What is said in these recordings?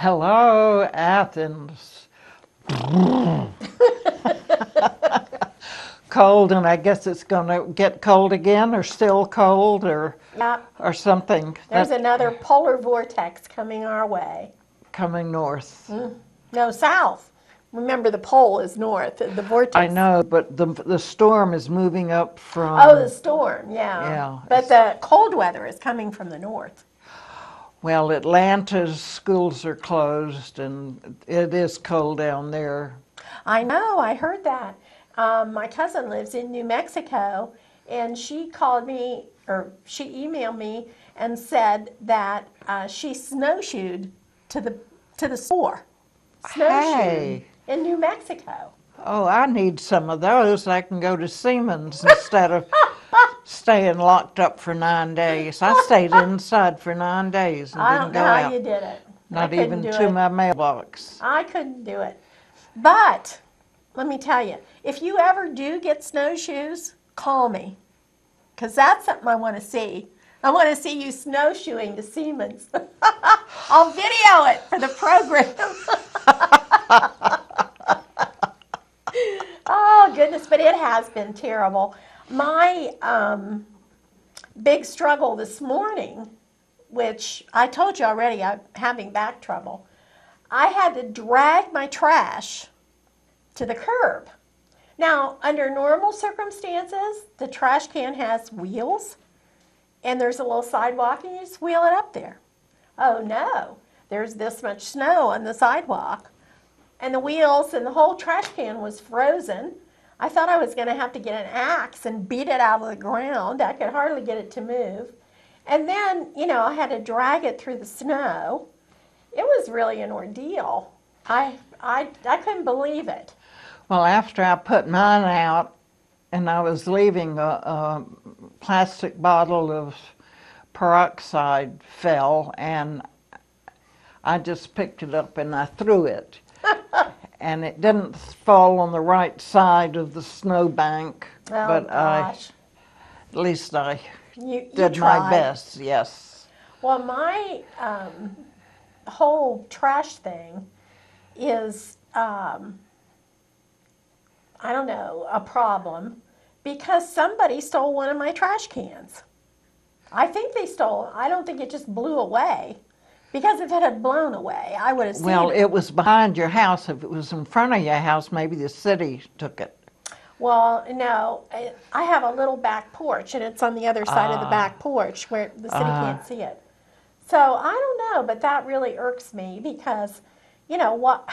Hello, Athens. Cold, and I guess it's going to get cold again, or still cold, Yeah, or something there's that another polar vortex coming our way. coming north. No, south. Remember, the pole is north. The I vortex. know, but the storm is moving up Oh, the from, storm, yeah. yeah. But the cold weather is coming from the north. Well, Atlanta's schools are closed, and it is cold down there. I know, I heard that. My cousin lives in New Mexico, and she called me, or she emailed me and said that she snowshoed to the store. Snowshoed Hey, in New Mexico. oh, I need some of those. I can go to Siemens instead of staying locked up for 9 days. I stayed inside for 9 days and I didn't don't know go how out, you did it. I not couldn't even do to it. my mailbox. I couldn't do it. But let me tell you, if you ever do get snowshoes, call me, because that's something I want to see. I want to see you snowshoeing to Siemens. I'll video it for the program. Oh, goodness, but it has been terrible. My big struggle this morning, which I told you already, I'm having back trouble. I had to drag my trash to the curb. Now, under normal circumstances, the trash can has wheels and there's a little sidewalk and you just wheel it up there. Oh no, there's this much snow on the sidewalk and the wheels and the whole trash can was frozen. I thought I was going to have to get an axe and beat it out of the ground. I could hardly get it to move. And then, I had to drag it through the snow. It was really an ordeal. I couldn't believe it. Well, after I put mine out and I was leaving, a plastic bottle of peroxide fell, and I just picked it up and I threw it. And it didn't fall on the right side of the snowbank, Oh but gosh. at least I You did my tried. best, yes. Well, my whole trash thing is, I don't know, a problem because somebody stole one of my trash cans. I think they stole, I don't think it just blew away. Because if it had blown away, I would have seen Well, it. it was behind your house. If it was in front of your house, maybe the city took it. Well, no, I have a little back porch, and it's on the other side of the back porch where the city can't see it. So I don't know, but that really irks me because, what?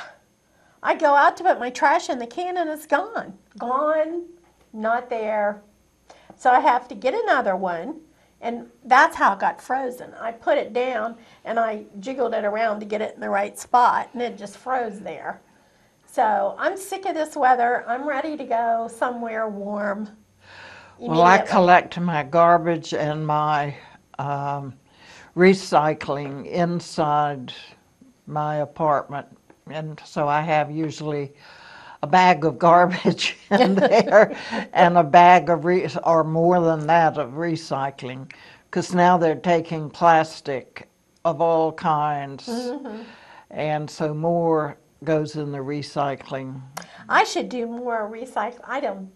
I go out to put my trash in the can and it's gone. Gone, not there. So I have to get another one, and that's how it got frozen. I put it down and I jiggled it around to get it in the right spot, and it just froze there. So I'm sick of this weather. I'm ready to go somewhere warm. Well, I Immediately. collect my garbage and my recycling inside my apartment. And so I have usually a bag of garbage in there and a bag of, or more than that, of recycling. Because now they're taking plastic of all kinds. And so more goes in the recycling. I should do more recycling. I don't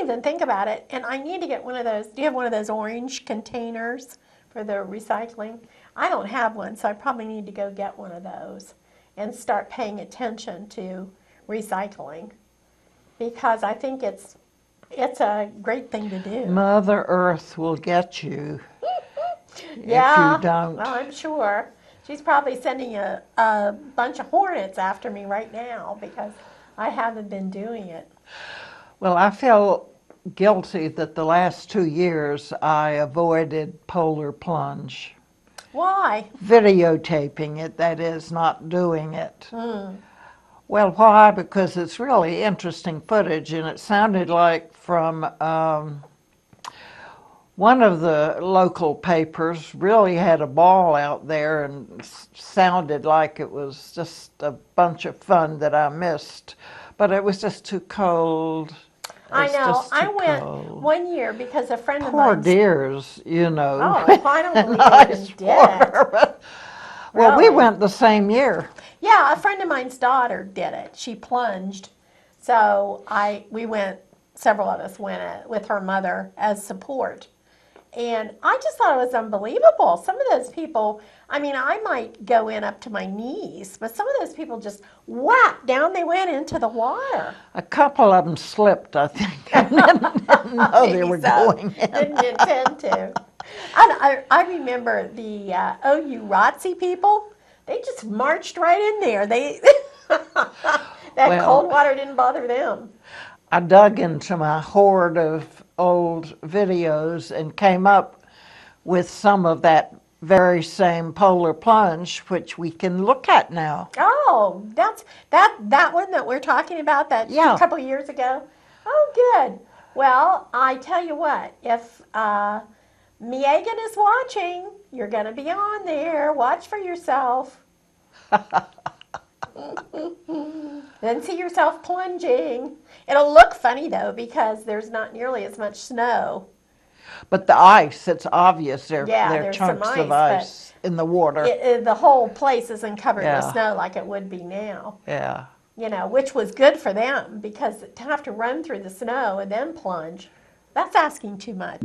even think about it. And I need to get one of those. Do you have one of those orange containers for the recycling? I don't have one, so I probably need to go get one of those and start paying attention to recycling because I think it's a great thing to do. Mother Earth will get you Yeah, if you don't. well, I'm sure. She's probably sending a bunch of hornets after me right now because I haven't been doing it. Well, I feel guilty that the last 2 years I avoided polar plunge. Why? Videotaping it, that is, not doing it. Well, why? Because it's really interesting footage, and it sounded like from one of the local papers really had a ball out there and sounded like it was just a bunch of fun that I missed. But it was just too cold. I It's know. just I too went cold. 1 year because a friend of Poor mine. deers, Oh, I don't believe I they even did swore, it. but Well, we Really. went the same year. Yeah, a friend of mine's daughter did it. She plunged. So we went, several of us went with her mother as support. And I just thought it was unbelievable. Some of those people, I mean, I might go in up to my knees, but some of those people just whap, down they went into the water. A couple of them slipped, I think, and didn't know they Maybe were so. going in. Didn't intend to. And I remember the OU ROTC people, they just marched right in there. That Well, cold water didn't bother them. I dug into my hoard of old videos and came up with some of that very same polar plunge, which we can look at now. Oh, that's that one that we're talking about that Yeah. a couple years ago. Oh, good. Well, I tell you what, if Megan is watching, you're going to be on there. Watch for yourself. Then see yourself plunging. It'll look funny though because there's not nearly as much snow. But the ice, it's obvious there Yeah, are there's some chunks of ice, ice in the water. The whole place isn't covered with Yeah. snow like it would be now. Yeah. You know, which was good for them because to have to run through the snow and then plunge, that's asking too much.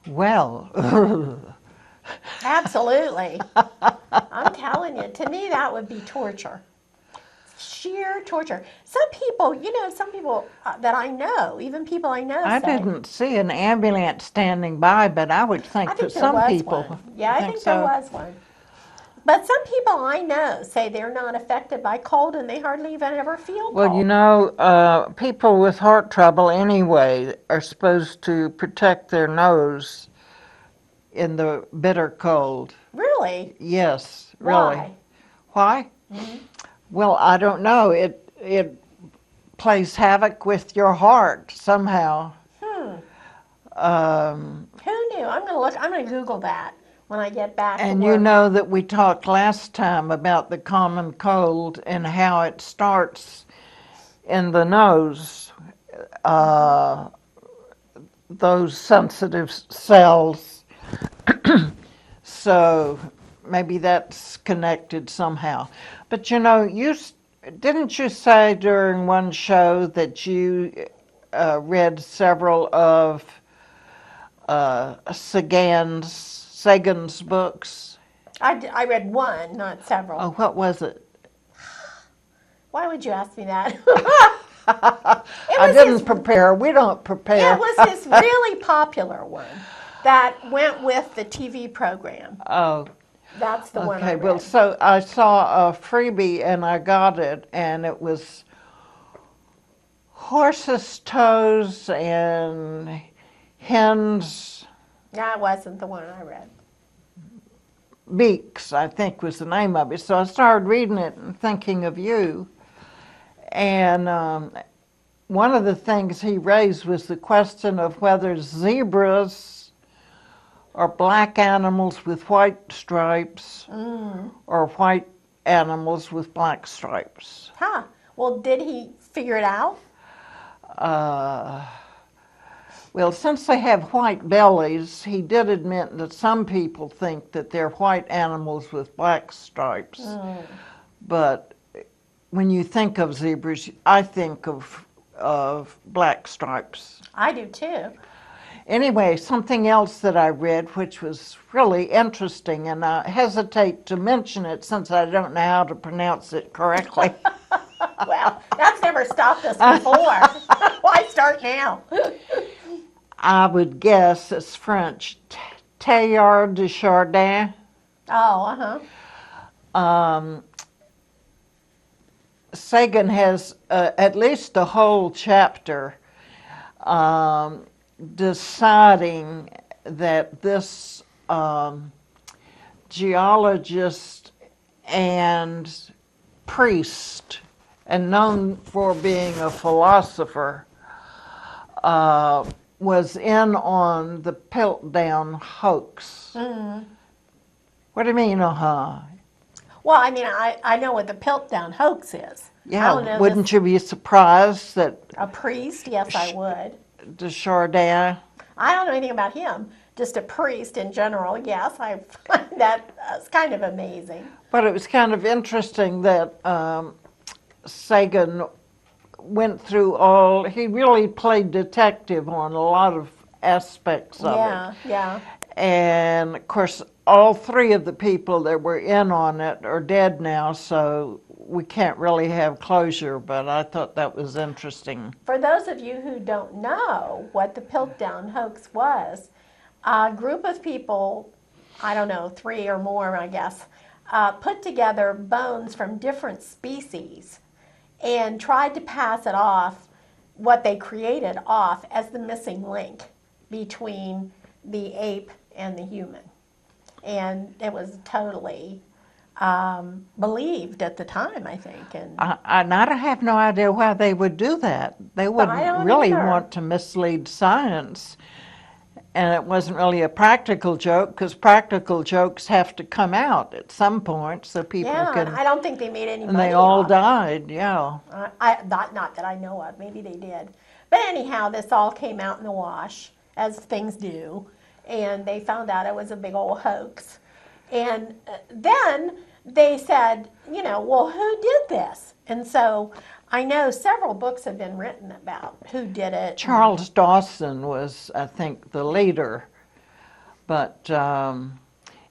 Well, Absolutely. I'm telling you, to me that would be torture. Sheer torture. Some people that I know, even people I know I say, didn't see an ambulance standing by, but I would I think that think there some was people, one. Yeah, you I think think there so? was one. But some people I know say they're not affected by cold and they hardly even ever feel Well, cold. people with heart trouble anyway are supposed to protect their nose in the bitter cold. Really? Yes, really. Why? Why? Well, I don't know. It plays havoc with your heart somehow. Hmm. Um, Who knew? I'm gonna Google that when I get back to and you work. know that we talked last time about the common cold and how it starts in the nose. Uh, those sensitive cells. So maybe that's connected somehow. But didn't you say during one show that you read several of Sagan's books? I read one, not several. Oh, what was it? Why would you ask me that? It I was didn't his prepare. We don't it prepare. was his really popular one that went with the TV program. Oh, That's the one I okay. Well, read. so I saw a freebie and I got it, and it was horses' toes and hens' That wasn't the one I read. beaks, I think was the name of it. So I started reading it and thinking of you. And one of the things he raised was the question of whether zebras are black animals with white stripes or white animals with black stripes. Huh. Well, did he figure it out? Uh, well, since they have white bellies, he did admit that some people think that they're white animals with black stripes. But when you think of zebras, I think of black stripes. I do too. Anyway, something else that I read, which was really interesting, and I hesitate to mention it since I don't know how to pronounce it correctly. Well, that's never stopped us before. Why start now? I would guess it's French. Teilhard de Chardin. Oh, uh-huh. Um, Sagan has at least a whole chapter um, deciding that this geologist and priest, and known for being a philosopher, was in on the Piltdown hoax. What do you mean, uh-huh? Well, I mean, I know what the Piltdown hoax is. I don't Yeah, know wouldn't you be surprised that a priest? Yes, I would. Desjardins? I don't know anything about him. Just a priest in general. Yes, I find that kind of amazing. But it was kind of interesting that Sagan went through he really played detective on a lot of aspects of Yeah, it. yeah. And of course, all three of the people that were in on it are dead now, so we can't really have closure, but I thought that was interesting. For those of you who don't know what the Piltdown hoax was, a group of people, I don't know, 3 or more, I guess, put together bones from different species and tried to pass it off, what they created off, as the missing link between the ape and the human. And it was totally believed at the time, I think. And I have no idea why they would do that. They I wouldn't don't really either. want to mislead science. And it wasn't really a practical joke because practical jokes have to come out at some point so people Yeah, and can. I don't think they made any And money they all off. died, yeah. Not that I know of. Maybe they did. But anyhow, this all came out in the wash, as things do, and they found out it was a big old hoax. And then they said, well, who did this? And so I know several books have been written about who did it. Charles Dawson was, I think, the leader But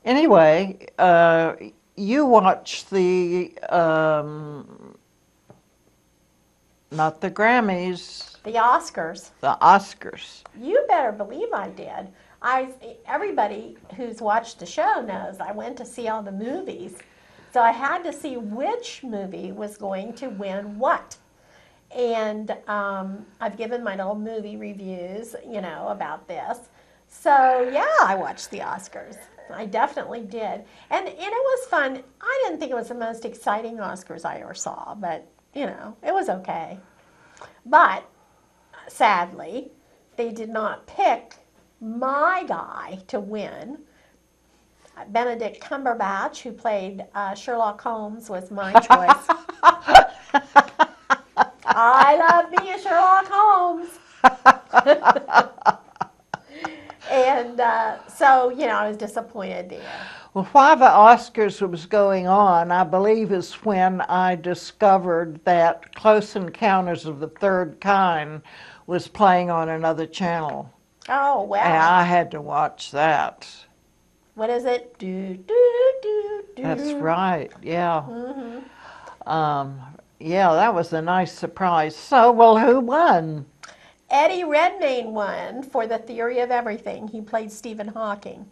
anyway, you watch the not the Grammys, The Oscars. the Oscars. You better believe I did. Everybody who's watched the show knows I went to see all the movies. So I had to see which movie was going to win what. And I've given my little movie reviews, about this. So yeah, I watched the Oscars. I definitely did. And it was fun. I didn't think it was the most exciting Oscars I ever saw, but, it was okay. But sadly, they did not pick my guy to win. Benedict Cumberbatch, who played Sherlock Holmes, was my choice. I love me a Sherlock Holmes. And so, I was disappointed there. Well, while the Oscars was going on, I believe is when I discovered that Close Encounters of the Third Kind was playing on another channel. Oh, wow. And I had to watch that. What is it? Do, do, do, do. That's right, yeah. Mm-hmm. Yeah, that was a nice surprise. So, well, who won? Eddie Redmayne won for The Theory of Everything. He played Stephen Hawking.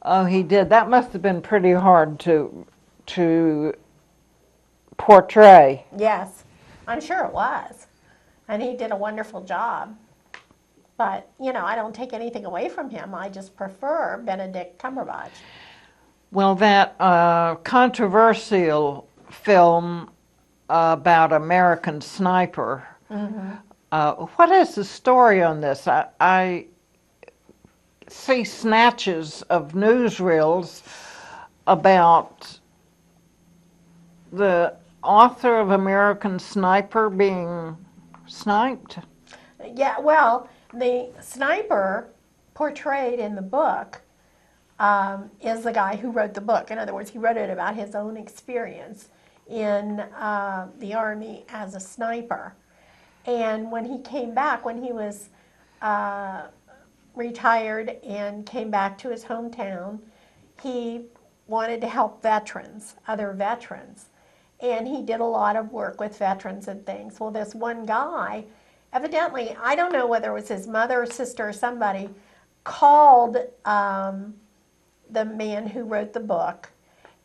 Oh, he did. That must have been pretty hard to portray. Yes, I'm sure it was. And he did a wonderful job. But, I don't take anything away from him. I just prefer Benedict Cumberbatch. Well, that controversial film about American Sniper, what is the story on this? I see snatches of newsreels about the author of American Sniper being sniped. Yeah, well, the sniper portrayed in the book is the guy who wrote the book. In other words, he wrote it about his own experience in the Army as a sniper. And when he came back, when he was retired and came back to his hometown, he wanted to help veterans, other veterans. And he did a lot of work with veterans and things. Well, this one guy, evidently, I don't know whether it was his mother or sister or somebody, called the man who wrote the book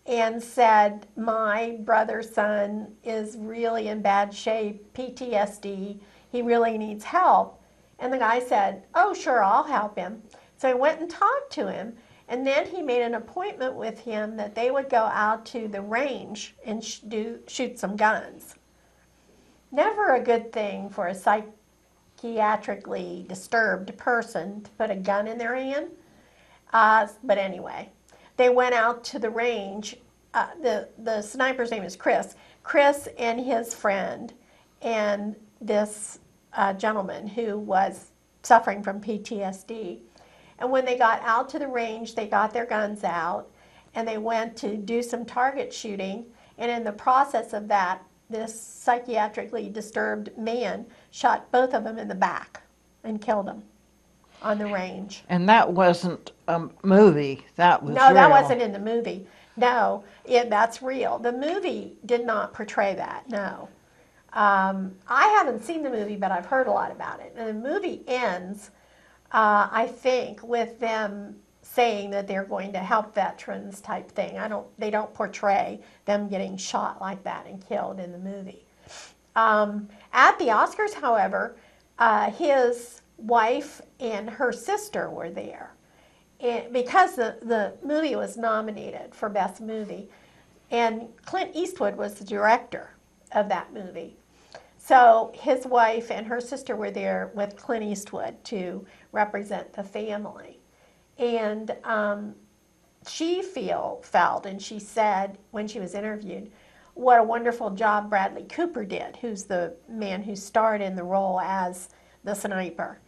and said, my brother's son is really in bad shape, PTSD, he really needs help. And the guy said, oh, sure, I'll help him. So he went and talked to him, and then he made an appointment with him that they would go out to the range and shoot some guns. Never a good thing for a psychiatrically disturbed person to put a gun in their hand. But anyway, they went out to the range. The sniper's name is Chris. Chris and his friend and this gentleman who was suffering from PTSD. And when they got out to the range, they got their guns out and they went to do some target shooting. And in the process of that, this psychiatrically disturbed man shot both of them in the back and killed them on the range. And that wasn't a movie, that was No, real. that wasn't in the movie. No, that's real. The movie did not portray that, no. I haven't seen the movie, but I've heard a lot about it. And the movie ends, I think, with them saying that they're going to help veterans type thing. They don't portray them getting shot like that and killed in the movie. At the Oscars, however, his wife and her sister were there. Because the movie was nominated for Best Movie, and Clint Eastwood was the director of that movie. So his wife and her sister were there with Clint Eastwood to represent the family. And she felt, and she said when she was interviewed, what a wonderful job Bradley Cooper did, who's the man who starred in the role as the sniper.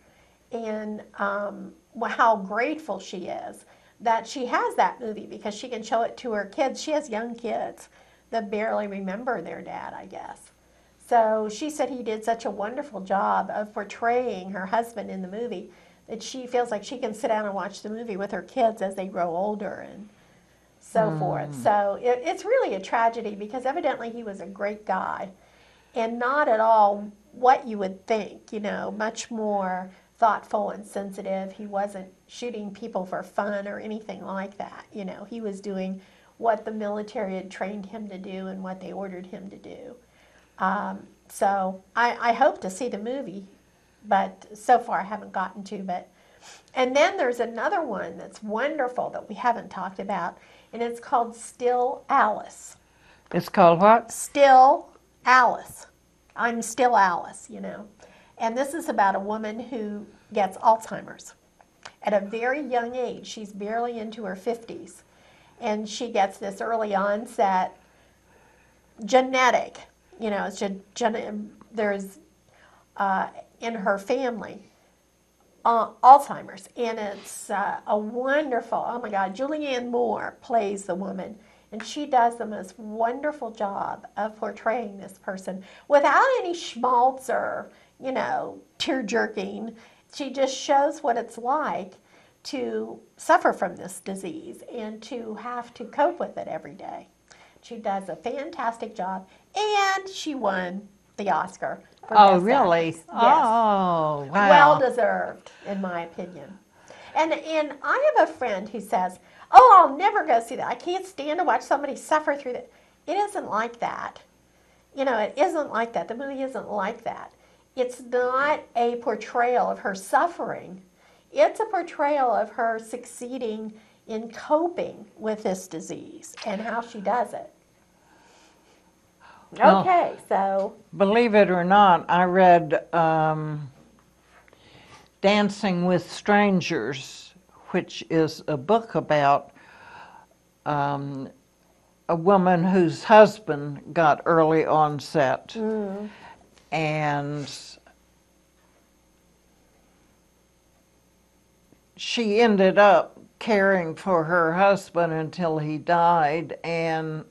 And how grateful she is that she has that movie because she can show it to her kids. She has young kids that barely remember their dad, I guess. So she said he did such a wonderful job of portraying her husband in the movie that she feels like she can sit down and watch the movie with her kids as they grow older and so forth. So it's really a tragedy because evidently he was a great guy and not at all what you would think, much more thoughtful and sensitive. He wasn't shooting people for fun or anything like that. He was doing what the military had trained him to do and what they ordered him to do. So I hope to see the movie, but so far I haven't gotten to. And then there's another one that's wonderful that we haven't talked about, and it's called Still Alice. It's called what? Still Alice. I'm Still Alice, And this is about a woman who gets Alzheimer's at a very young age. She's barely into her 50s. And she gets this early onset genetic, there's in her family Alzheimer's. And it's a wonderful, oh my God, Julianne Moore plays the woman. And she does the most wonderful job of portraying this person without any schmaltz or, tear-jerking. She just shows what it's like to suffer from this disease and to have to cope with it every day. She does a fantastic job, and she won the Oscar for Best really? Actress. Yes. Oh, wow. Well deserved, in my opinion. And I have a friend who says, "Oh, I'll never go see that. I can't stand to watch somebody suffer through that." It isn't like that. It isn't like that. The movie isn't like that. It's not a portrayal of her suffering. It's a portrayal of her succeeding in coping with this disease and how she does it. Well, Okay, so. Believe it or not, I read Dancing with Strangers, which is a book about a woman whose husband got early onset. And she ended up caring for her husband until he died, and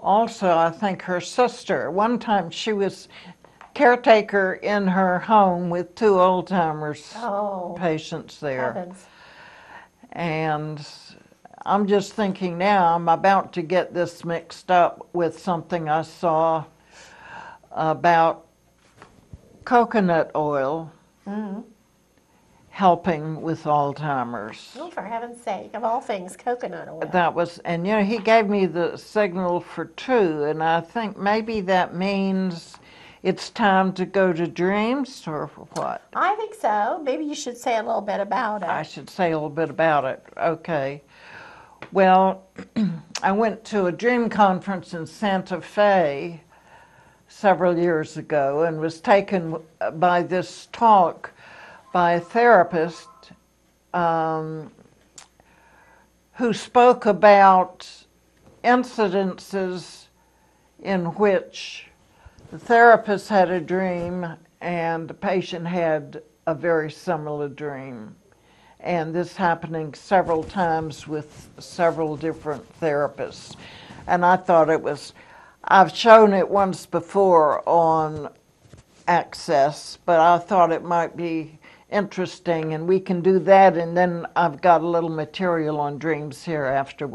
also I think her sister. One time she was caretaker in her home with 2 Alzheimer's patients there. Heavens. And I'm just thinking now, I'm about to get this mixed up with something I saw about coconut oil helping with Alzheimer's. Oh, for heaven's sake, of all things, coconut oil. That was, and he gave me the signal for 2, and I think maybe that means it's time to go to dreams, or what? I think so. Maybe you should say a little bit about it. I should say a little bit about it. Okay. Well, I went to a dream conference in Santa Fe several years ago and was taken by this talk by a therapist who spoke about incidences in which the therapist had a dream and the patient had a very similar dream. And this happening several times with several different therapists. And I thought it was, I've shown it once before on Access, but I thought it might be interesting, and we can do that, and then I've got a little material on dreams here after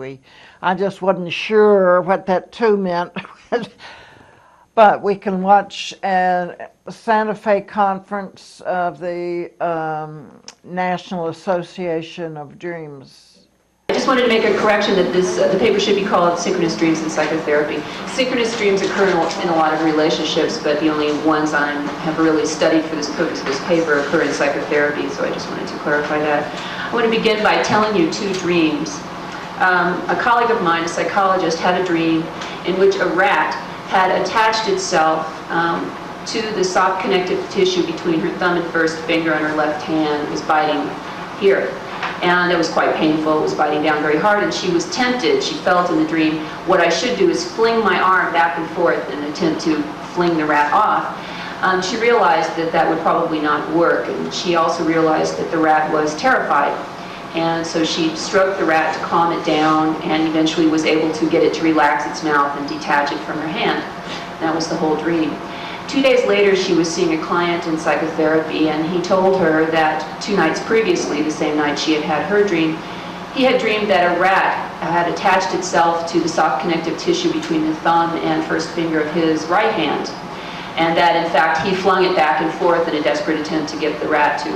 I just wasn't sure what that 2 meant. But we can watch a Santa Fe conference of the National Association of Dreams. I just wanted to make a correction that the paper should be called Synchronous Dreams in Psychotherapy. Synchronous dreams occur in a lot of relationships, but the only ones I have really studied for this purpose of this paper occur in psychotherapy, so I just wanted to clarify that. I want to begin by telling you 2 dreams. A colleague of mine, a psychologist, had a dream in which a rat had attached itself to the soft connective tissue between her thumb and first finger on her left hand. It was biting here. And it was quite painful. It was biting down very hard, and she was tempted. She felt in the dream, what I should do is fling my arm back and forth in an attempt to fling the rat off. She realized that that would probably not work, and she also realized that the rat was terrified. And so she stroked the rat to calm it down, and eventually was able to get it to relax its mouth and detach it from her hand. That was the whole dream. 2 days later, she was seeing a client in psychotherapy, and he told her that 2 nights previously, the same night she had had her dream, he had dreamed that a rat had attached itself to the soft connective tissue between the thumb and first finger of his right hand, and that in fact he flung it back and forth in a desperate attempt to get the rat to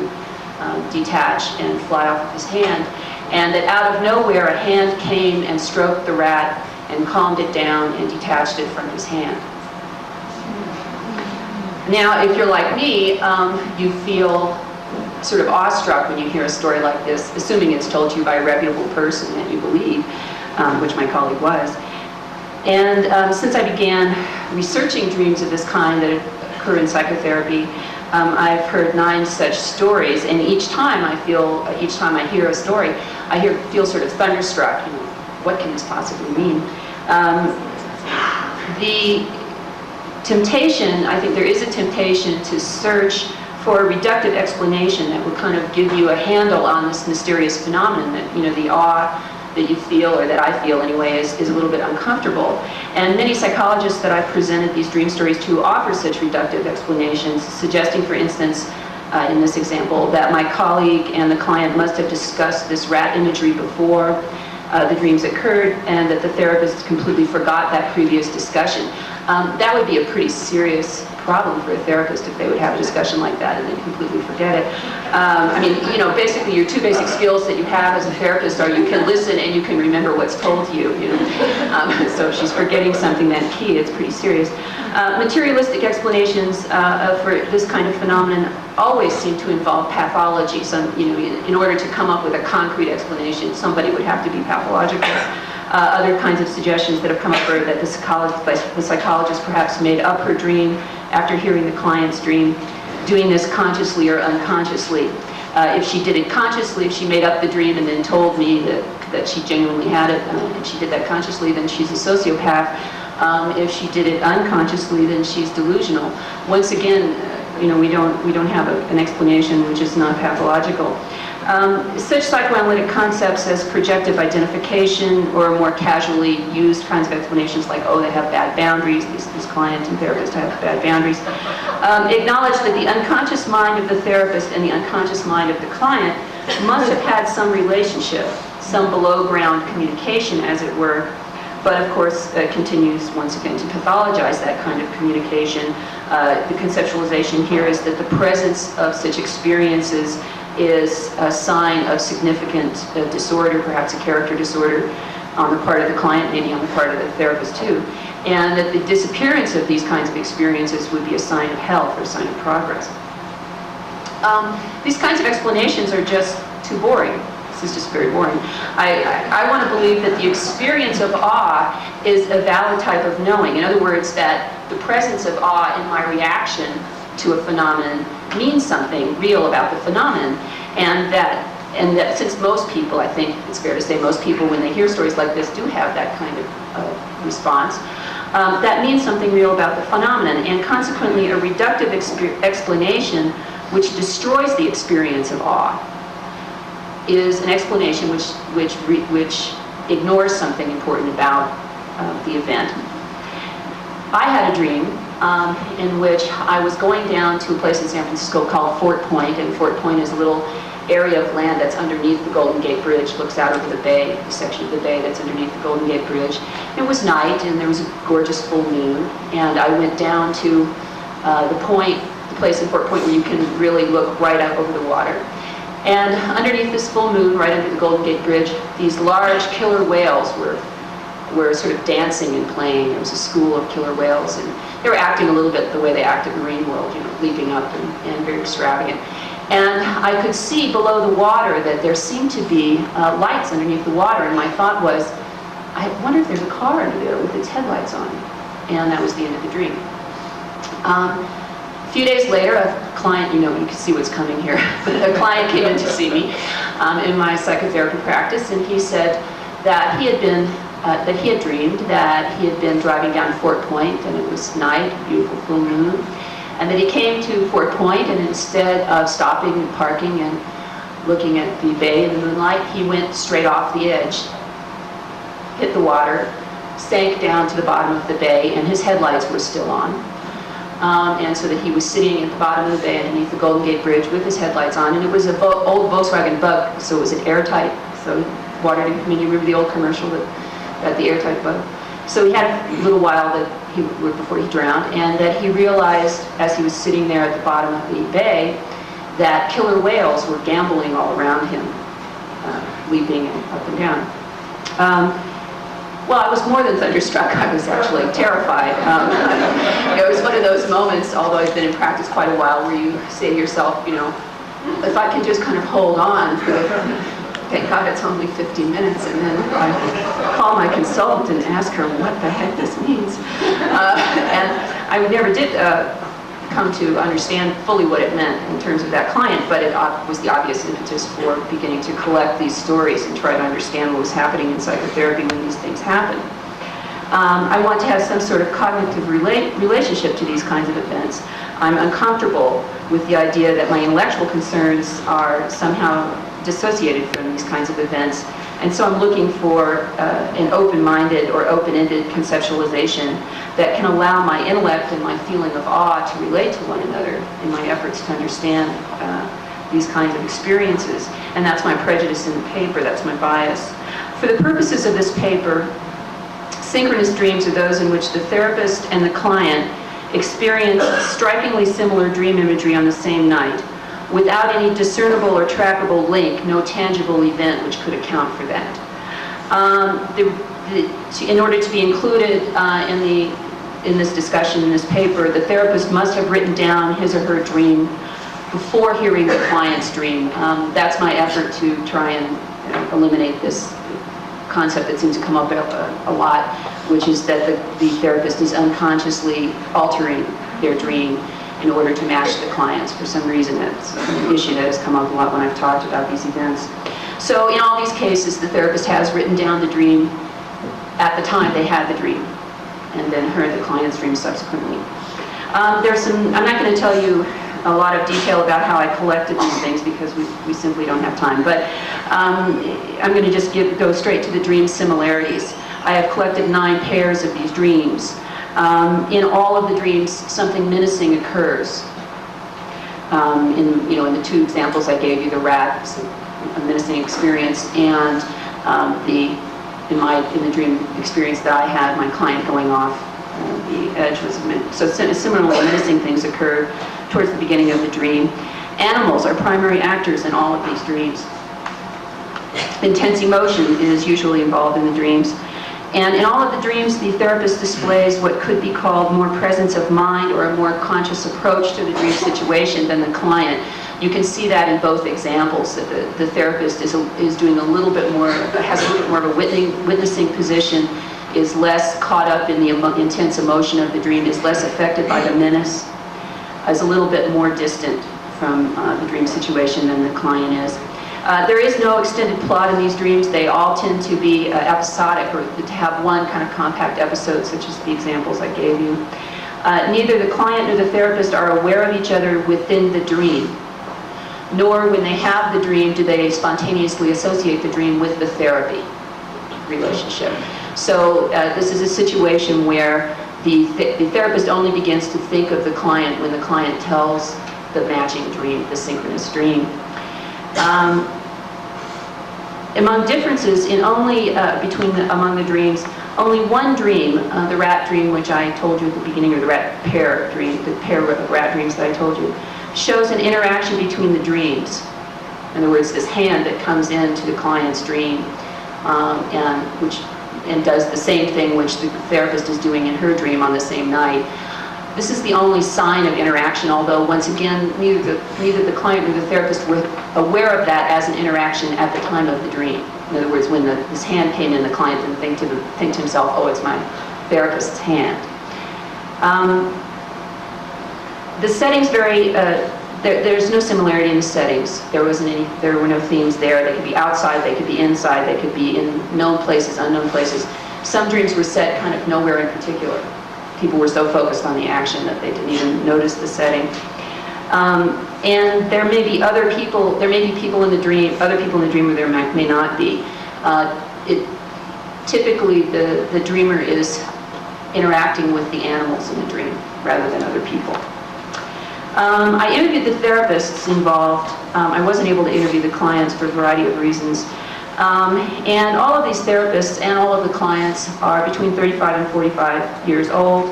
detach and fly off of his hand, and that out of nowhere a hand came and stroked the rat and calmed it down and detached it from his hand. Now, if you're like me, you feel sort of awestruck when you hear a story like this, assuming it's told to you by a reputable person that you believe, which my colleague was. And since I began researching dreams of this kind that occur in psychotherapy, I've heard 9 such stories, and each time I hear a story, I feel sort of thunderstruck. You know, what can this possibly mean? The temptation, I think there is a temptation to search for a reductive explanation that would kind of give you a handle on this mysterious phenomenon that, you know, the awe that you feel, or that I feel anyway, is a little bit uncomfortable. And many psychologists that I've presented these dream stories to offer such reductive explanations, suggesting, for instance, in this example, that my colleague and the client must have discussed this rat imagery before the dreams occurred, and that the therapist completely forgot that previous discussion. That would be a pretty serious problem for a therapist if they would have a discussion like that and then completely forget it. I mean, you know, basically your 2 basic skills that you have as a therapist are you can listen and you can remember what's told to you, you know. So if she's forgetting something that key, it's pretty serious. Materialistic explanations for this kind of phenomenon always seem to involve pathology. You know, in order to come up with a concrete explanation, somebody would have to be pathological. Other kinds of suggestions that have come up are that the psychologist perhaps made up her dream after hearing the client's dream, doing this consciously or unconsciously. If she did it consciously, if she made up the dream and then told me that she genuinely had it, and she did that consciously, then she's a sociopath. If she did it unconsciously, then she's delusional. Once again, you know, we don't have an explanation which is not pathological. Such psychoanalytic concepts as projective identification, or more casually used kinds of explanations like, oh, they have bad boundaries, these clients and therapists have bad boundaries, acknowledge that the unconscious mind of the therapist and the unconscious mind of the client must have had some relationship, some below-ground communication, as it were, but of course continues once again to pathologize that kind of communication. The conceptualization here is that the presence of such experiences is a sign of significant disorder, perhaps a character disorder on the part of the client, maybe on the part of the therapist too, and that the disappearance of these kinds of experiences would be a sign of health or a sign of progress. These kinds of explanations are just too boring. This is just very boring. I want to believe that the experience of awe is a valid type of knowing. In other words, that the presence of awe in my reaction to a phenomenon means something real about the phenomenon, and that since most people, I think it's fair to say most people, when they hear stories like this, do have that kind of response, that means something real about the phenomenon, and consequently a reductive explanation which destroys the experience of awe is an explanation which ignores something important about the event. I had a dream in which I was going down to a place in San Francisco called Fort Point, and Fort Point is a little area of land that's underneath the Golden Gate Bridge, looks out over the bay, the section of the bay that's underneath the Golden Gate Bridge. It was night, and there was a gorgeous full moon, and I went down to the place in Fort Point where you can really look right out over the water. And underneath this full moon, right under the Golden Gate Bridge, these large killer whales were sort of dancing and playing. There was a school of killer whales, and they were acting a little bit the way they act in the marine world, you know, leaping up and very extravagant. And I could see below the water that there seemed to be lights underneath the water, and my thought was, I wonder if there's a car under there with its headlights on. And that was the end of the dream. A few days later, a client, you can see what's coming here, a client came in to see me in my psychotherapy practice, and he said that he had dreamed that he had been driving down Fort Point, and it was night, beautiful full moon, and that he came to Fort Point, and instead of stopping and parking and looking at the bay in the moonlight, he went straight off the edge, hit the water, sank down to the bottom of the bay, and his headlights were still on. and so that he was sitting at the bottom of the bay underneath the Golden Gate Bridge with his headlights on, and it was an old Volkswagen Bug, so it was an airtight, so water didn't come in. You remember the old commercial that the airtight Bug? So he had a little while before he drowned, and that he realized as he was sitting there at the bottom of the bay that killer whales were gamboling all around him, leaping up and down. Well, I was more than thunderstruck. I was actually terrified. It was one of those moments, although I've been in practice quite a while, where you say to yourself, if I can just kind of hold on for thank God it's only 50 minutes, and then I call my consultant and ask her what the heck this means. And I never did come to understand fully what it meant in terms of that client, but it was the obvious impetus for beginning to collect these stories and try to understand what was happening in psychotherapy when these things happen. I want to have some sort of cognitive relationship to these kinds of events. I'm uncomfortable with the idea that my intellectual concerns are somehow dissociated from these kinds of events, and so I'm looking for an open-minded or open-ended conceptualization that can allow my intellect and my feeling of awe to relate to one another in my efforts to understand these kinds of experiences. And that's my prejudice in the paper, that's my bias. For the purposes of this paper, synchronous dreams are those in which the therapist and the client experience strikingly similar dream imagery on the same night, without any discernible or trackable link, no tangible event which could account for that. In order to be included in this discussion, in this paper, the therapist must have written down his or her dream before hearing the client's dream. That's my effort to try and eliminate this concept that seems to come up a lot, which is that the therapist is unconsciously altering their dream in order to match the clients. For some reason, that's an issue that has come up a lot when I've talked about these events. So in all these cases, the therapist has written down the dream at the time they had the dream, and then heard the client's dream subsequently. I'm not going to tell you a lot of detail about how I collected these things because we simply don't have time, but I'm going to just go straight to the dream similarities. I have collected 9 pairs of these dreams. In all of the dreams, something menacing occurs. In the 2 examples I gave you, the rat, a menacing experience, and in the dream experience that I had, my client going off the edge was so similarly menacing things occur towards the beginning of the dream. Animals are primary actors in all of these dreams. Intense emotion is usually involved in the dreams. And in all of the dreams, the therapist displays what could be called more presence of mind or a more conscious approach to the dream situation than the client. You can see that in both examples, that the therapist is doing a little bit more, has a little bit more of a witnessing position, is less caught up in the intense emotion of the dream, is less affected by the menace, is a little bit more distant from the dream situation than the client is. There is no extended plot in these dreams. They all tend to be episodic, or to have one kind of compact episode, such as the examples I gave you. Neither the client nor the therapist are aware of each other within the dream, nor when they have the dream do they spontaneously associate the dream with the therapy relationship. So this is a situation where the therapist only begins to think of the client when the client tells the matching dream, the synchronous dream. Among differences in among the dreams, only one dream, the rat dream, which I told you at the beginning, or the rat pair dream, the pair of rat dreams that I told you, shows an interaction between the dreams. In other words, this hand that comes into the client's dream and does the same thing which the therapist is doing in her dream on the same night. This is the only sign of interaction, although once again, neither the client nor the therapist were aware of that as an interaction at the time of the dream. In other words, when this hand came in, the client didn't think to himself, oh, it's my therapist's hand. The settings vary. There's no similarity in the settings. There were no themes there. They could be outside, they could be inside, they could be in known places, unknown places. Some dreams were set kind of nowhere in particular. People were so focused on the action that they didn't even notice the setting. And there may be people in the dream, other people in the dream where there may not be. Typically, the dreamer is interacting with the animals in the dream rather than other people. I interviewed the therapists involved. I wasn't able to interview the clients for a variety of reasons. And all of these therapists and all of the clients are between 35 and 45 years old.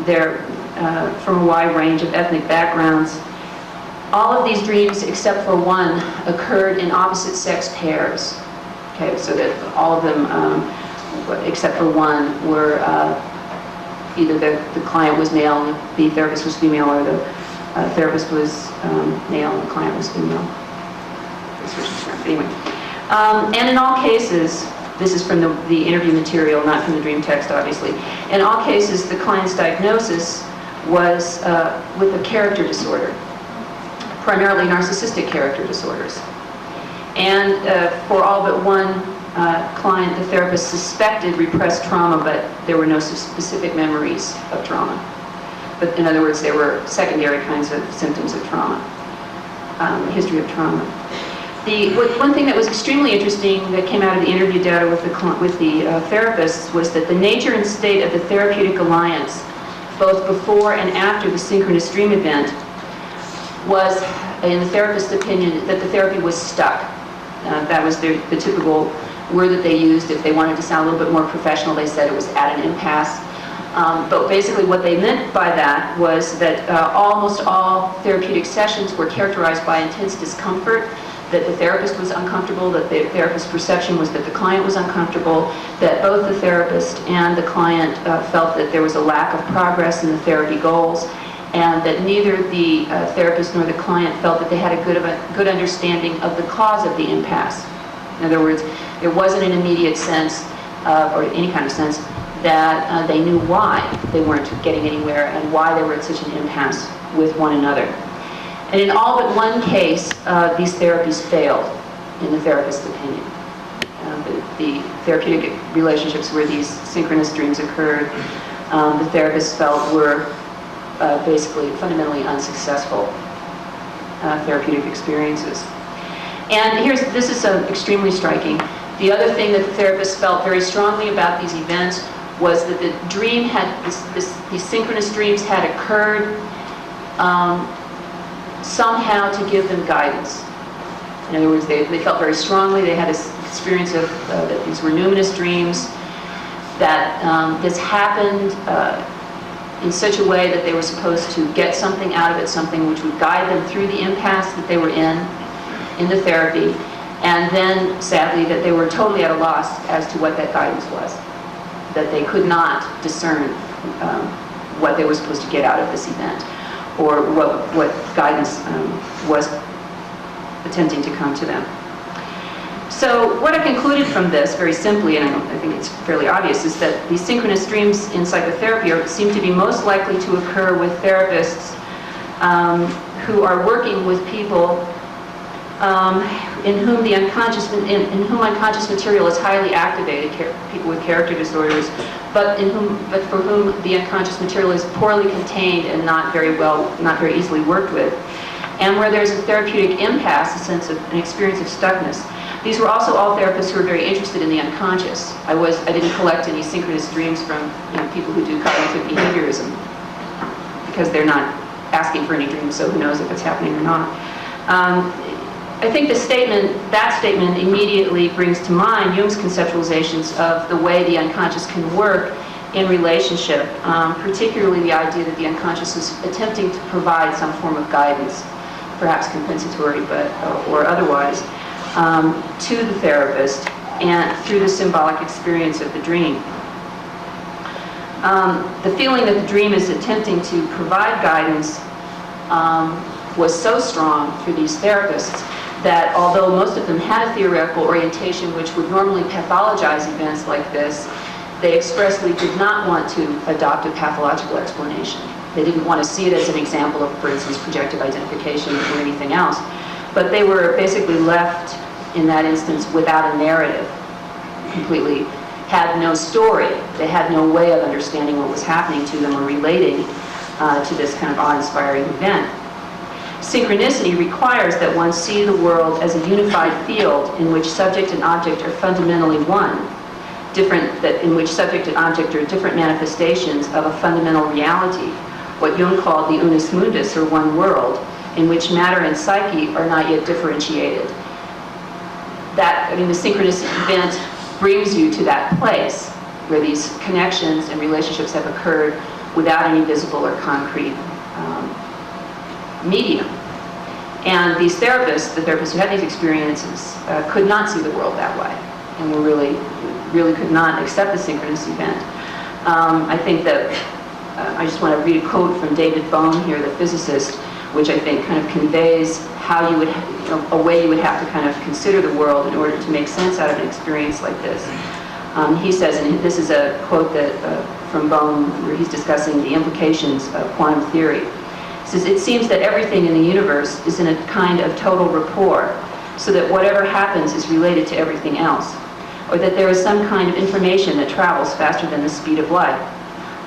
They're from a wide range of ethnic backgrounds. All of these dreams, except for one, occurred in opposite sex pairs. Okay, so that all of them, except for one, were either the client was male and the therapist was female, or the therapist was male and the client was female. Anyway, and in all cases, this is from the interview material, not from the dream text, obviously. In all cases, the client's diagnosis was with a character disorder, primarily narcissistic character disorders. And for all but one client, the therapist suspected repressed trauma, but there were no specific memories of trauma. But in other words, there were secondary kinds of symptoms of trauma, history of trauma. One thing that was extremely interesting that came out of the interview data with the therapists was that the nature and state of the therapeutic alliance, both before and after the synchronous dream event, was, in the therapist's opinion, that the therapy was stuck. That was the typical word that they used. If they wanted to sound a little bit more professional, they said it was at an impasse. But basically what they meant by that was that almost all therapeutic sessions were characterized by intense discomfort, that the therapist was uncomfortable, that the therapist's perception was that the client was uncomfortable, that both the therapist and the client felt that there was a lack of progress in the therapy goals, and that neither the therapist nor the client felt that they had a good understanding of the cause of the impasse. In other words, there wasn't an immediate sense, or any kind of sense, that they knew why they weren't getting anywhere and why they were at such an impasse with one another. And in all but one case, these therapies failed, in the therapist's opinion. The therapeutic relationships where these synchronous dreams occurred, the therapist felt were basically fundamentally unsuccessful therapeutic experiences. And this is extremely striking. The other thing that the therapist felt very strongly about these events was that the dream had, these synchronous dreams had occurred somehow to give them guidance. In other words, they felt very strongly, they had this experience of that these were numinous dreams, that this happened in such a way that they were supposed to get something out of it, something which would guide them through the impasse that they were in the therapy, and then, sadly, that they were totally at a loss as to what that guidance was, that they could not discern what they were supposed to get out of this event, or what guidance was attempting to come to them. So what I concluded from this, very simply, and I think it's fairly obvious, is that these synchronous dreams in psychotherapy seem to be most likely to occur with therapists who are working with people in whom unconscious material is highly activated, people with character disorders, but for whom the unconscious material is poorly contained and not very easily worked with, and where there's a therapeutic impasse, an experience of stuckness. These were also all therapists who were very interested in the unconscious. I didn't collect any synchronous dreams from people who do cognitive behaviorism, because they're not asking for any dreams, so who knows if it's happening or not. I think that statement immediately brings to mind Jung's conceptualizations of the way the unconscious can work in relationship, particularly the idea that the unconscious is attempting to provide some form of guidance, perhaps compensatory or otherwise, to the therapist and through the symbolic experience of the dream. The feeling that the dream is attempting to provide guidance was so strong for these therapists that although most of them had a theoretical orientation which would normally pathologize events like this, they expressly did not want to adopt a pathological explanation. They didn't want to see it as an example of, for instance, projective identification or anything else. But they were basically left in that instance without a narrative, completely had no story. They had no way of understanding what was happening to them or relating to this kind of awe-inspiring event. Synchronicity requires that one see the world as a unified field in which subject and object are fundamentally one. in which subject and object are different manifestations of a fundamental reality, what Jung called the unus mundus, or one world, in which matter and psyche are not yet differentiated. The synchronous event brings you to that place where these connections and relationships have occurred without any visible or concrete medium. And these therapists, the therapists who had these experiences, could not see the world that way, and were really could not accept the synchronous event. I think that I just want to read a quote from David Bohm here, the physicist, which I think kind of conveys how you would, a way you would have to kind of consider the world in order to make sense out of an experience like this. He says, and this is a quote that from Bohm, where he's discussing the implications of quantum theory. He says, "It seems that everything in the universe is in a kind of total rapport, so that whatever happens is related to everything else, or that there is some kind of information that travels faster than the speed of light,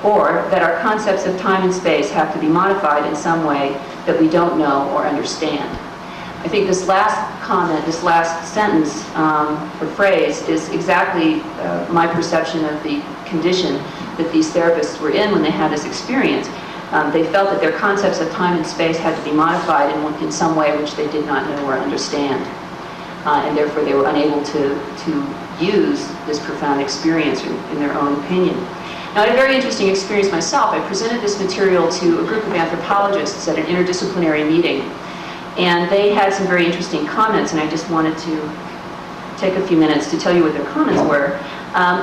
or that our concepts of time and space have to be modified in some way that we don't know or understand." I think this last comment, this last sentence or phrase is exactly my perception of the condition that these therapists were in when they had this experience. They felt that their concepts of time and space had to be modified in some way which they did not know or understand. And therefore they were unable to use this profound experience in their own opinion. Now, I had a very interesting experience myself. I presented this material to a group of anthropologists at an interdisciplinary meeting. And they had some very interesting comments, and I just wanted to take a few minutes to tell you what their comments were.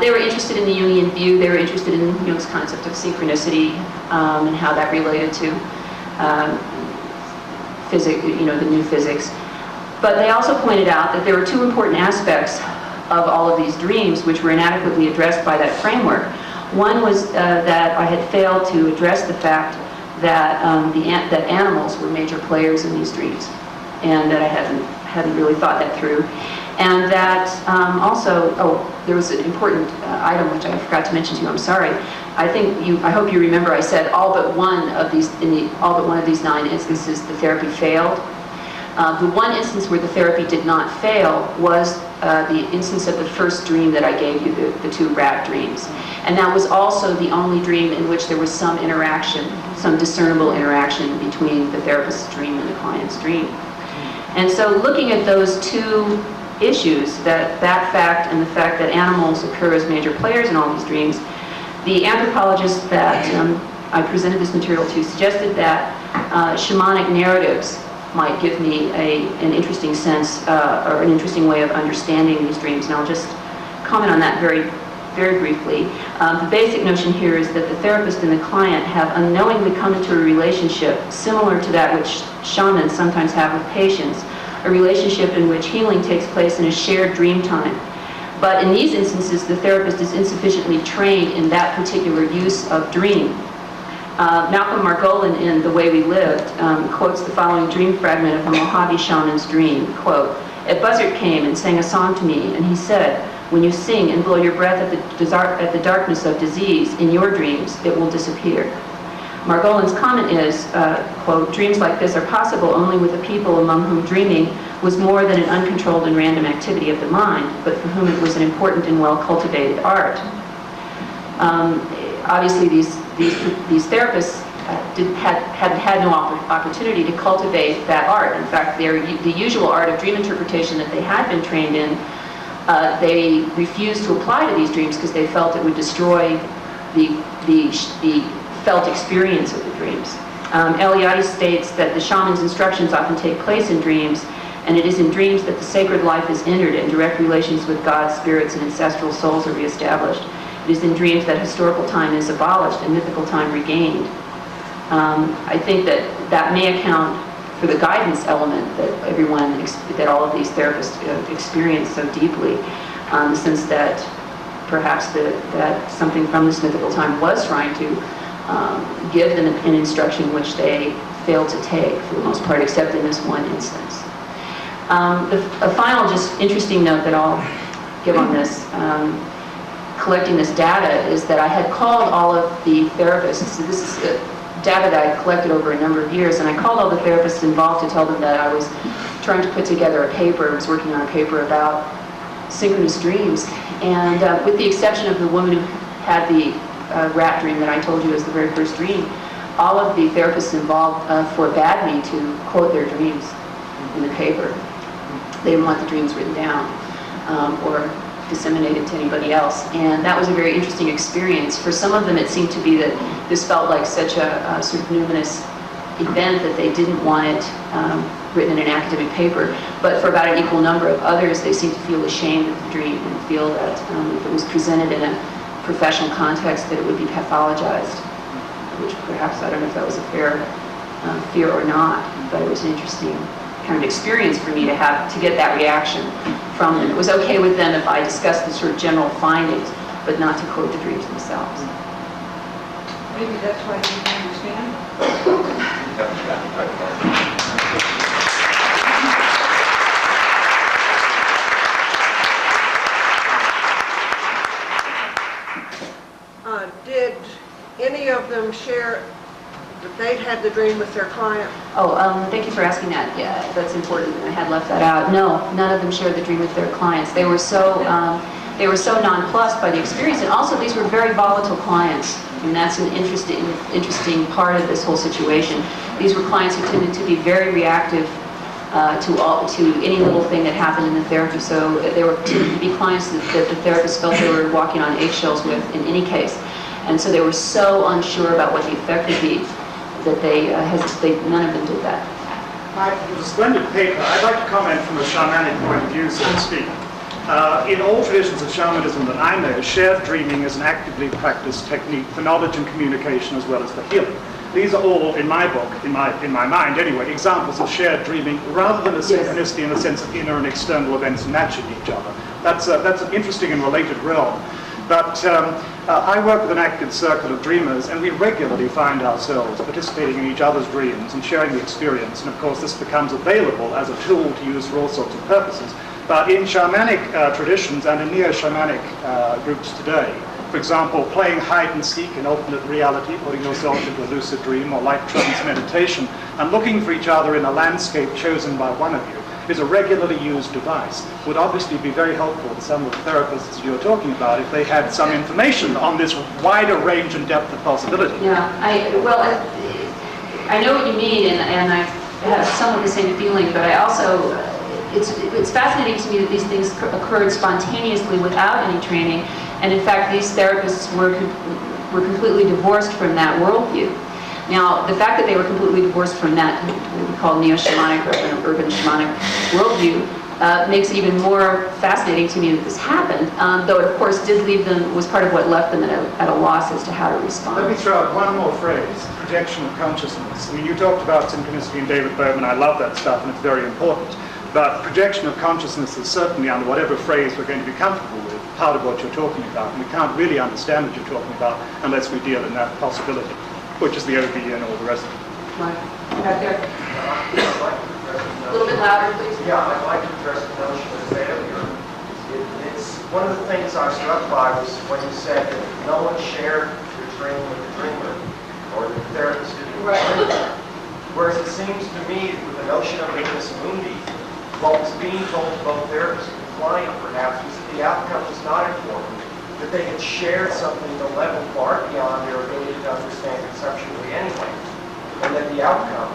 They were interested in the Jungian view. They were interested in Jung's concept of synchronicity and how that related to physics, the new physics. But they also pointed out that there were two important aspects of all of these dreams which were inadequately addressed by that framework. One was that I had failed to address the fact that that animals were major players in these dreams, and that I hadn't really thought that through, and that there was an important item which I forgot to mention to you. I'm sorry. I hope you remember I said all but one of these 9 instances the therapy failed. The one instance where the therapy did not fail was the instance of the first dream that I gave you, the 2 rat dreams. And that was also the only dream in which there was some interaction, some discernible interaction between the therapist's dream and the client's dream. And so looking at those 2 issues, that fact and the fact that animals occur as major players in all these dreams, the anthropologist that I presented this material to suggested that shamanic narratives might give me an interesting sense or an interesting way of understanding these dreams. And I'll just comment on that very, very briefly. The basic notion here is that the therapist and the client have unknowingly come into a relationship similar to that which shamans sometimes have with patients, a relationship in which healing takes place in a shared dream time. But in these instances, the therapist is insufficiently trained in that particular use of dream. Malcolm Margolin in The Way We Lived quotes the following dream fragment of a Mojave shaman's dream, quote, "A buzzard came and sang a song to me, and he said, when you sing and blow your breath at the darkness of disease in your dreams, it will disappear." Margolin's comment is, quote, "Dreams like this are possible only with a people among whom dreaming was more than an uncontrolled and random activity of the mind, but for whom it was an important and well-cultivated art." Obviously, these therapists had no opportunity to cultivate that art. In fact, the usual art of dream interpretation that they had been trained in, they refused to apply to these dreams because they felt it would destroy the felt experience of the dreams. Eliade states that the shaman's instructions often take place in dreams, and it is in dreams that the sacred life is entered and direct relations with God, spirits, and ancestral souls are reestablished. It is in dreams that historical time is abolished and mythical time regained. I think that may account for the guidance element that all of these therapists experience so deeply, in the sense that perhaps that something from this mythical time was trying to give them an instruction which they failed to take for the most part, except in this one instance. A final just interesting note that I'll give on this, collecting this data, is that I had called all of the therapists. So this is data that I had collected over a number of years, and I called all the therapists involved to tell them that I was trying to put together a paper. I was working on a paper about synchronous dreams. And with the exception of the woman who had the rat dream that I told you was the very first dream, all of the therapists involved forbade me to quote their dreams in the paper. They didn't want the dreams written down or disseminated to anybody else. And that was a very interesting experience. For some of them, it seemed to be that this felt like such a sort of numinous event that they didn't want it written in an academic paper. But for about an equal number of others, they seemed to feel ashamed of the dream and feel that if it was presented in a professional context, that it would be pathologized, which perhaps, I don't know if that was a fair fear or not, but it was an interesting kind of experience for me to get that reaction from them. It was okay with them if I discussed the sort of general findings, but not to quote the dreams themselves. Maybe that's why you didn't understand. Did any of them share that they'd had the dream with their client? Oh, thank you for asking that. Yeah, that's important. I had left that out. No, none of them shared the dream with their clients. They were so nonplussed by the experience, and also these were very volatile clients. And that's an interesting part of this whole situation. These were clients who tended to be very reactive to any little thing that happened in the therapy. So they were tended to be clients that the therapist felt they were walking on eggshells with in any case. And so they were so unsure about what the effect would be that none of them did that. It was a splendid paper. I'd like to comment from a shamanic point of view, so to speak. In all traditions of shamanism that I know, shared dreaming is an actively practiced technique for knowledge and communication as well as for healing. These are all, in my book, in my mind anyway, examples of shared dreaming rather than a synchronicity in the sense of inner and external events matching each other. That's an interesting and related realm. But I work with an active circle of dreamers, and we regularly find ourselves participating in each other's dreams and sharing the experience. And of course, this becomes available as a tool to use for all sorts of purposes. But in shamanic traditions and in neo-shamanic groups today, for example, playing hide and seek in alternate reality, putting yourself into a lucid dream or light trance meditation, and looking for each other in a landscape chosen by one of you, is a regularly used device. Would obviously be very helpful to some of the therapists you're talking about if they had some information on this wider range and depth of possibility. Yeah, I know what you mean, and I have some of the same feeling, but I also, it's fascinating to me that these things occurred spontaneously without any training, and in fact these therapists were completely divorced from that worldview. Now, the fact that they were completely divorced from that, what we call neo-shamanic or urban shamanic worldview, makes it even more fascinating to me that this happened, though it of course was part of what left them at a loss as to how to respond. Let me throw out one more phrase, projection of consciousness. I mean, you talked about synchronicity in David Berman. I love that stuff, and it's very important. But projection of consciousness is certainly, under whatever phrase we're going to be comfortable with, part of what you're talking about. And we can't really understand what you're talking about unless we deal in that possibility, which is the OB and all the rest of it. Right. Right there. A little bit louder, please. Yeah, I'd like to address the notion of failure. It's one of the things I was struck by was when you said that no one shared the dream with the dreamer, or the therapist didn't. Right. Whereas it seems to me, with the notion of ignis mundi, what was being told to both therapist and client, perhaps, was that the outcome was not important, that they had shared something at a level far beyond their ability to understand conceptually anyway, and that the outcome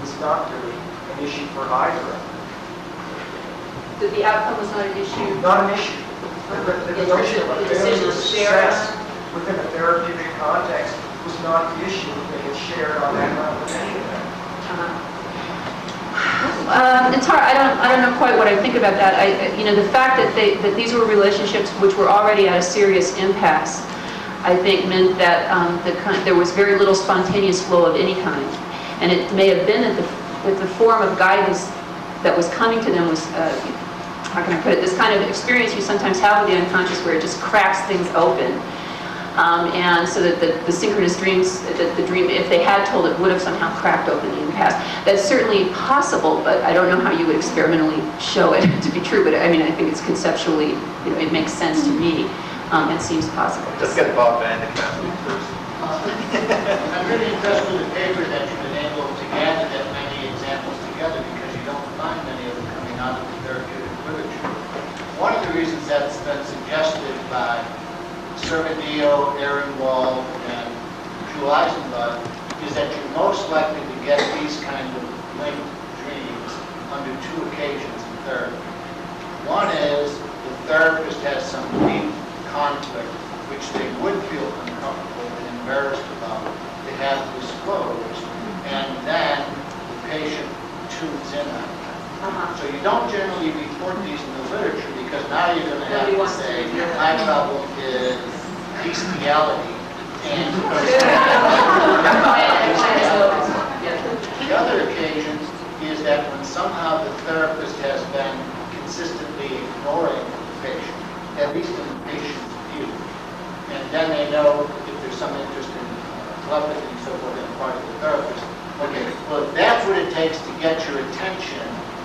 was not really an issue for either of them. That the outcome was not an issue? Not an issue. The notion of a failure of success within a therapeutic context was not the issue that they had shared on that level with any of them. It's hard. I don't know quite what I think about that. The fact that these were relationships which were already at a serious impasse, I think meant that there was very little spontaneous flow of any kind, and it may have been that the form of guidance that was coming to them was, how can I put it? This kind of experience you sometimes have with the unconscious, where it just cracks things open. And so that the synchronous dreams, the dream, if they had told it, would have somehow cracked open the impasse. That's certainly possible, but I don't know how you would experimentally show it to be true. But I mean, I think it's conceptually, it makes sense to me. It seems possible. Let's get Bob Van de Kamp first. I'm really impressed with the paper that you've been able to gather that many examples together, because you don't find many of them coming out of the therapeutic literature. One of the the reasons that's been suggested by Servadio, Ehrenwald, and Jewel Eisenbud is that you're most likely to get these kind of linked dreams under two occasions in therapy. One is the therapist has some deep conflict which they would feel uncomfortable and embarrassed about to have disclosed, and then the patient tunes in on it. So you don't generally report these in the literature because now you're going to have to say, my problem is bestiality. And the other occasion is that when somehow the therapist has been consistently ignoring the patient, at least in the patient's view, and then they know if there's some interest in telepathy and so forth on the part of the therapist. Okay, well, if that's what it takes to get your attention,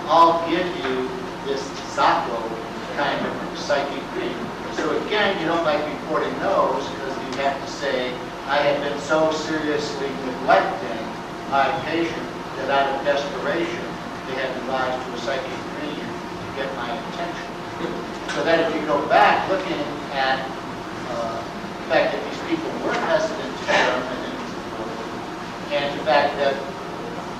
I'll give you this Zocco kind of psychic dream. So again, you don't like reporting those because you have to say, I have been so seriously neglecting my patient that out of desperation, they have devised to a psychic dream to get my attention. So that if you go back looking at the fact that these people were hesitant to share evidence, and the fact that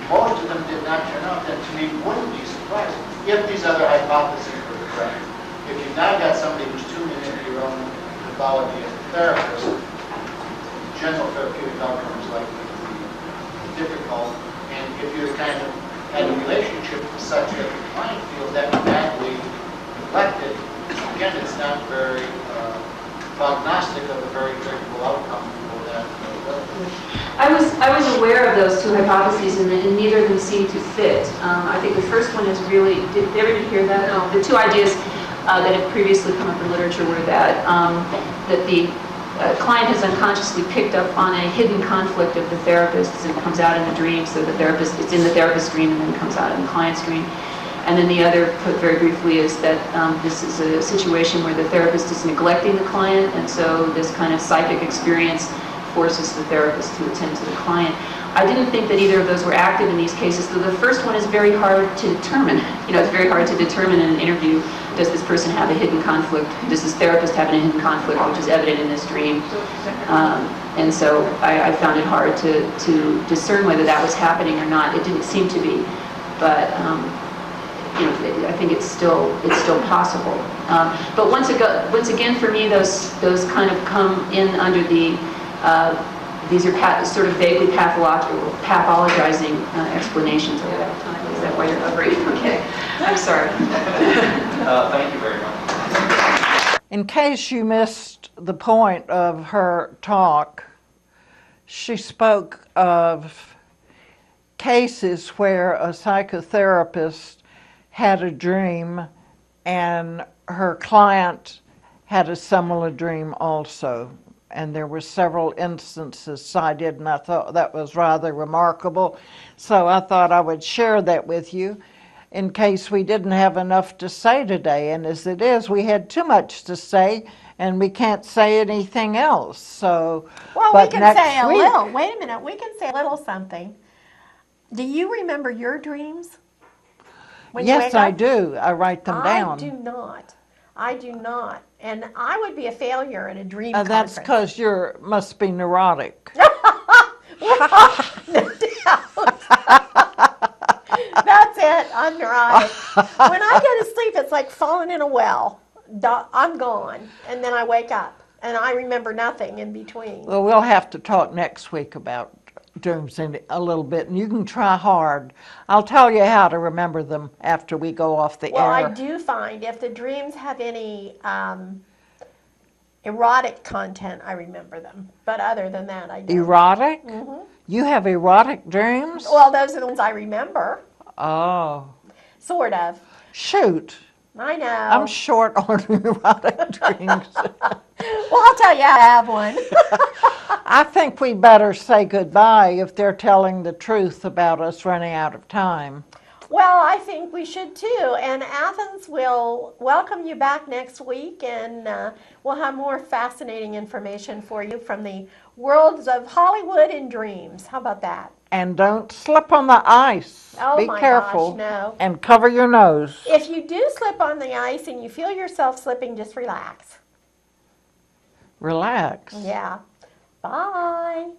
most of them did not turn out, then to me wouldn't be surprising if these other hypotheses were correct. If you've now got somebody who's tuning into your own pathology as a therapist, general therapeutic outcome is likely to be difficult. And if you're kind of had a relationship such that the client feels that badly neglected, again, it's not very prognostic of a very favorable outcome for that. I was aware of those two hypotheses, and neither of them seem to fit. I think the first one is really, did everybody hear that? No. The two ideas that have previously come up in literature were that the client has unconsciously picked up on a hidden conflict of the therapist's and comes out in the dream, so the therapist, it's in the therapist's dream and then comes out in the client's dream. And then the other, put very briefly, is that this is a situation where the therapist is neglecting the client, and so this kind of psychic experience forces the therapist to attend to the client. I didn't think that either of those were active in these cases, though the first one is very hard to determine. You know, it's very hard to determine in an interview, does this person have a hidden conflict? Does this therapist have a hidden conflict, which is evident in this dream? And so I found it hard to discern whether that was happening or not. It didn't seem to be, but you know, I think it's still possible. But once again, for me, those kind of come in under the these are sort of vaguely pathologizing explanations of that time. Is that why you're hovering? Okay, I'm sorry. Thank you very much. In case you missed the point of her talk, she spoke of cases where a psychotherapist had a dream and her client had a similar dream also. And there were several instances cited, and I thought that was rather remarkable. So I thought I would share that with you in case we didn't have enough to say today. And as it is, we had too much to say, and we can't say anything else. So, Well, but we can say next a week, little. Wait a minute. We can say a little something. Do you remember your dreams? When you yes, wake I up? do. I write them down. I do not. I do not. And I would be a failure at a dream That's conference. because you must be neurotic. No doubt. That's it. I'm neurotic. When I go to sleep, it's like falling in a well. I'm gone. And then I wake up. And I remember nothing in between. Well, we'll have to talk next week about dreams in a little bit, and you can try hard. I'll tell you how to remember them after we go off the Well, air. I do find if the dreams have any erotic content, I remember them. But other than that, I don't. Erotic? Mm-hmm. You have erotic dreams? Well, those are the ones I remember. Oh. Sort of. Shoot. I know. I'm short on erotic dreams. Well, I'll tell you I have one. I think we better say goodbye if they're telling the truth about us running out of time. Well, I think we should too. And Athens will welcome you back next week, and we'll have more fascinating information for you from the worlds of Hollywood and dreams. How about that? And don't slip on the ice. Oh Be my careful. gosh, no. And cover your nose. If you do slip on the ice and you feel yourself slipping, just relax. Relax. Yeah. Bye.